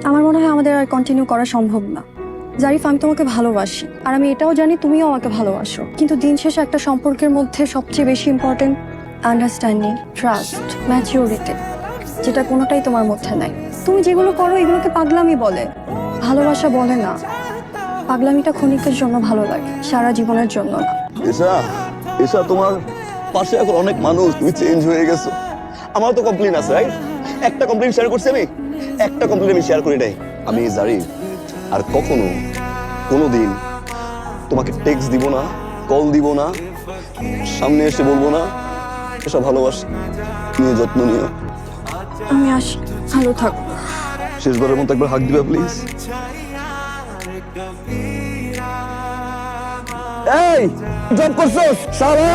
আমার মনে হয় আমাদের আর কন্টিনিউ করা সম্ভব না। জারিফ, আমি তোমাকে ভালোবাসি, আর আমি এটাও জানি তুমিও আমাকে ভালোবাসো, কিন্তু দিন শেষে একটা সম্পর্কের মধ্যে সবচেয়ে বেশি ইম্পর্টেন্ট আন্ডারস্ট্যান্ডিং, ট্রাস্ট, ম্যাচিউরিটি, যেটা কোনোটাই তোমার মধ্যে নাই। তুমি যেগুলো করো এগুলোকে পাগলামি বলে, ভালোবাসা বলে না। পাগলামিটা ক্ষণিকের জন্য ভালো লাগে, সারা জীবনের জন্য না। ঈশা, ঈশা, তোমার পাশে এখন অনেক মানুষ, তুমি চেঞ্জ হয়ে গেছো। আমার তো কমপ্লেন আছে, রাইট? একটা কমপ্লেন শেয়ার করছি আমি, একটা কমপ্লেন আমি শেয়ার করি নাই। আমি জারিফ আর কখনো কোনোদিন তোমাকে টেক্সট দিব না, কল দিব না, সামনে এসে বলবো না এসব ভালোবাসি, নিয়ে যত্ন নিও। আমি আসি, ভালো থাকো। শেষবারের মতো একবার হাত দিবা প্লিজ। এই জব করছস সারা?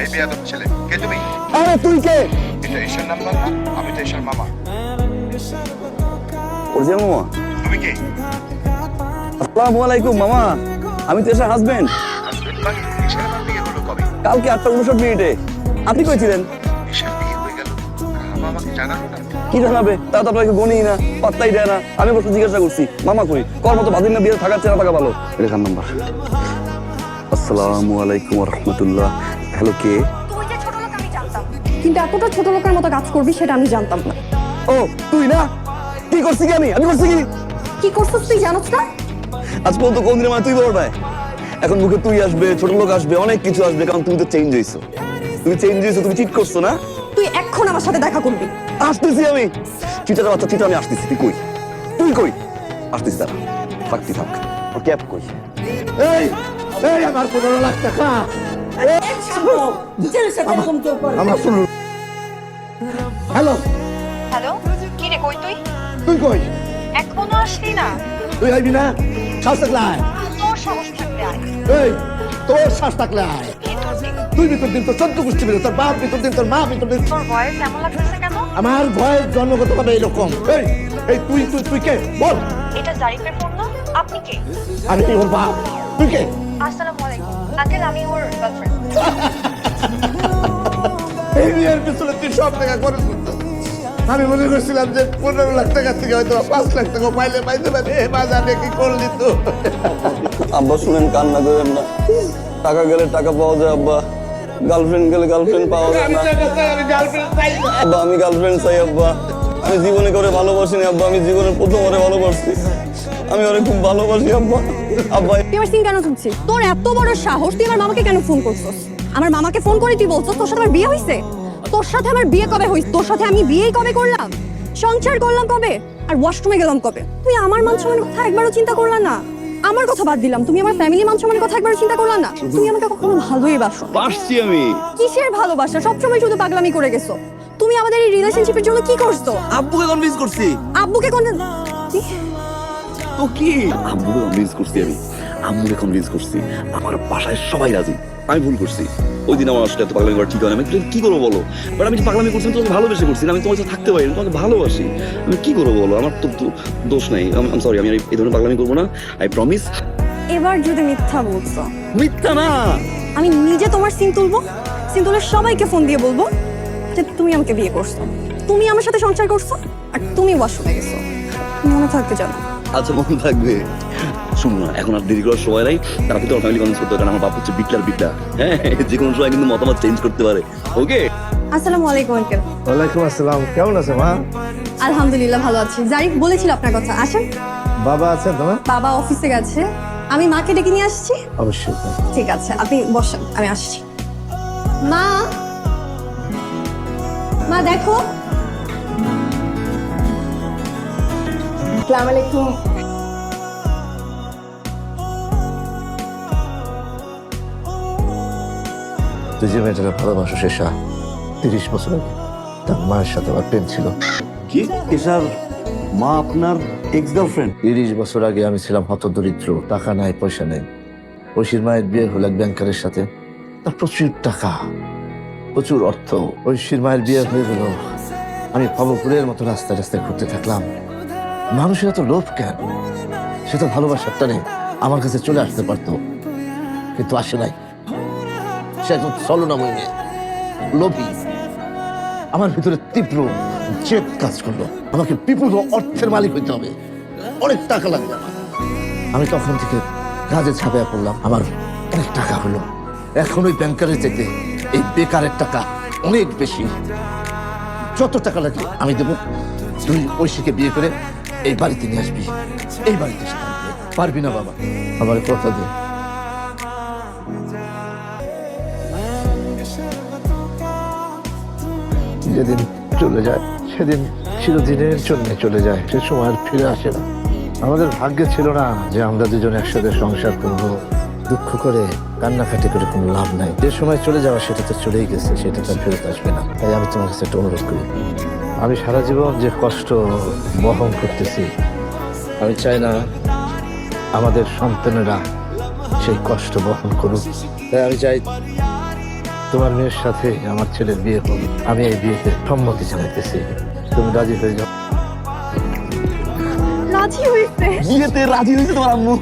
এই বেয়াদব ছেলে, কে তুমি? আরে তুই কে? এটা ঈশার নাম্বার না? আমি তো ঈশার মামা। অরিজিনাল মামা? তুমি কে? আসসালামু আলাইকুম মামা, আমি তো এসার হাজবেন্ড। ঈশার আমার বিয়ে হলো কবে? কালকে 8:59 আপনি কই ছিলেন? ঈশার বিয়ে হয়ে গেল, আমার আমাকে জানালো না। কি জানাবে? তা তো আপনাকে গনি না, পাত্তাই দেয় না। আমি বসে জিজ্ঞাসা করছি মামা কই, কর মতো বাদিন না বিয়ে থাকার চেনা থাকা ভালো। রেখার নাম্বার। আসসালামু আলাইকুম ওয়া রাহমাতুল্লাহ। হ্যালো, কে? তুই যে ছোট লোক আমি জানতাম, কিন্তু এতটা ছোট লোকের মতো কাজ করবি সেটা আমি জানতাম না। ও তুই না? কি করছি কি আমি করছি কি? কি করছিস তুই জানোস না? আজ পর্যন্ত কোন দিনের মানে তুই বড় নাই। এখন মুখে তুই আসবে, ছোট লোক আসবে, অনেক কিছু আসবে, কারণ তুমি তো চেঞ্জ হইছো। তুমি চেঞ্জ হইছো, তুমি চিট করছো না? তুই এখন আমার সাথে দেখা করবি। আসতেছি আমি। চিটার বাচ্চা চিটা, আমি আসতেছি। তুই কই? তুই কই? আসতেছি, দাঁড়া। থাকতি থাক। ওর ক্যাপ কই? এই এই আমার 15 লাখ টাকা আমার শুনুন। হ্যালো, হ্যালো, কি রে, কই তুই? তুই কই? এখনো আসলি না? তুই আইবি না? শ্বাস থাকলে আয়। তোর সাহস থাকলে আয়। এই তোর শ্বাস থাকলে আয়। কি তোর দিন? তুই ভিতর দিন, তোর 14 গোষ্ঠী ভিতর, তোর বাপ ভিতর দিন, তোর মা ভিতর দিন। তোর ভয়েস এমন লাগতেছে কেন? আমার ভয়ের জন্মগতভাবে এইরকম। এই এই তুই তুই তুই কে বল? এটা জারিফের ফোন না? আপনি কে? আমি কি ওর বাপ? তুই কে? আসসালামু আলাইকুম আঙ্কেল, আমি ওর গার্লফ্রেন্ড। এই বিয়ের পিছনে তুই সব টাকা খরচ করছিস। আমি মনে করছিলাম যে 15 লাখ টাকা থেকে হয়তো 5 লাখ টাকা পাইতে পারে। বাজারে কি করলি তো? আব্বা শুনেন, কান্না করেন না। টাকা গেলে টাকা পাওয়া যায় আব্বা, গার্লফ্রেন্ড গেলে গার্লফ্রেন্ড পাওয়া যায় না। আমি গার্লফ্রেন্ড চাই না। আব্বা আমি গার্লফ্রেন্ড চাই আব্বা। আমি জীবনে করে ভালোবাসিনি আব্বা, আমি জীবনের প্রথমবারে ভালোবাসছি। আমি ওরে খুব ভালোবাসি আব্বা। আব্বা তুই আমার সিম কেন তুলছিস? তোর এত বড় সাহস, তুই আমার মামাকে কেন ফোন করছিস? আমার মামাকে ফোন করে তুই বলছিস তোর সাথে আমার বিয়ে হইছে? তোর সাথে আমার বিয়ে কবে হইছে? তোর সাথে আমি বিয়েই কবে করলাম? সংসার করলাম কবে? আর ওয়াশরুমে গেলাম কবে? তুই আমার মান সম্মানের কথা একবারও চিন্তা করলা না? আমার কথা বাদ দিলাম, তুমি আমার ফ্যামিলি মান সম্মানের কথা একবারও চিন্তা করলা না? তুমি আমাকে কখনো ভালোই বাসো? বাসছি আমি। কিসের ভালোবাসা? সবসময় শুধু পাগলামি করে গেছো। তুমি আমাদের এই রিলেশনশিপের জন্য কি করছো? আব্বুকে কনভিন্স করছি। আব্বুকে কোন কি? তো কি? আম্মুকে কনভিন্স করছি আমি। আম্মুকে কনভিন্স করছি। আমার বাসায় সবাই রাজি। আমি ভুল করছি। ওই দিন আমার আসলে এত পাগলামি করা ঠিক হয় না। আমি কি করবো বলো? বাট আমি যে পাগলামি করছি, তোমাকে ভালোবেসে করছি না। আমি তোমার সাথে থাকতে পারি, তোমাকে ভালোবাসি। আমি কি করবো বলো? আমার তো দোষ নাই। সরি, আমি এই ধরনের পাগলামি করবো না। I promise. এবার যদি মিথ্যা বলছো? মিথ্যা না। আমি নিজে তোমার সিম তুলবো, সিম তুলে সবাইকে ফোন দিয়ে বলবো যে তুমি আমাকে বিয়ে করছো, তুমি আমার সাথে সংসার করছো, আর তুমি ওয়াশরুমে গেছো। মনে থাকতে জানো। আচ্ছা, মনে থাকবে। শুনো না, এখন আর দেরি করার সময় নাই। তারা কিন্তু ফ্যামিলি কনভিন্স করতে হবে, কারণ আমার বাপ হচ্ছে বিটলা। হ্যাঁ, যে কোনো সময় কিন্তু মতামত চেঞ্জ করতে পারে। ওকে। আসসালামু আলাইকুম আঙ্কেল। ওয়ালাইকুম আসসালাম। কেমন আছে মা? আলহামদুলিল্লাহ ভালো আছি। জারিফ বলেছিল আপনার কথা, আসেন। বাবা আছে তোমার? বাবা অফিসে গেছে, আমি মাকে ডেকে নিয়ে আসছি। অবশ্যই। ঠিক আছে, আপনি বসেন, আমি আসছি। মা, মা দেখো। আসসালামু আলাইকুম। তুই যে মেয়েটাকে ভালোবাসো শেষা, 30 বছর আগে তার মায়ের সাথে আমার প্রেম ছিল। কি? এসার মা আপনার এক্স গার্লফ্রেন্ড? 30 বছর আগে আমি ছিলাম হতদরিদ্র, টাকা নাই, পয়সা নেই। ঐশীর মায়ের বিয়ে হলো এক ব্যাংকারের সাথে। তার প্রচুর টাকা, প্রচুর অর্থ। ঐশীর মায়ের বিয়ে হয়ে গেল, আমি ভবপুরের মতো রাস্তায় রাস্তায় ঘুরতে থাকলাম। মানুষের এত লোভ কেন? সে তো ভালোবাসার টানে আমার কাছে চলে আসতে পারতো, কিন্তু আসে নাই। সে একজন ছলনাময়ী মেয়ে, লোভী। আমার ভিতরে তীব্র জেদ কাজ করলো, আমাকে বিপুল অর্থের মালিক হইতে হবে, অনেক টাকা লাগবে আমার। আমি তখন থেকে কাজে ঝাঁপিয়ে পড়লাম, আমার অনেক টাকা হলো। এখন ওই ব্যাংকারের চাইতে এই বেকারের টাকা অনেক বেশি। যত টাকা লাগে আমি দেবো, তুই ঐশীকে বিয়ে করে এই বাড়িতে নিয়ে আসবি, এই বাড়িতে এসে থাকবি। পারবি না বাবা? আমার কথা দে। যেদিন চলে যায় সেদিন চিরদিনের জন্য চলে যায়, সে সময় আর ফিরে আসে না। আমাদের ভাগ্যে ছিল না যে আমরা দুজন একসাথে সংসার করব। দুঃখ করে কান্নাকাটি করে কোনো লাভ নাই। যে সময় চলে যাওয়া সেটা তো চলেই গেছে, সেটা তো আর ফেরত আসবে না। তাই আমি তোমার কাছে একটা অনুরোধ করি, আমি সারা জীবন যে কষ্ট বহন করতেছি, আমি চাই না আমাদের সন্তানেরা সেই কষ্ট বহন করুক। তাই আমি চাই তোমার মেয়ের সাথে আমার ছেলের বিয়ে হোক। আমি এই বিয়েতে সম্মতি জানাইতেছি, তুমি রাজি হয়ে যাও। রাজি হয়েছে? বিয়েতে রাজি হয়েছে তোমার আম্মু?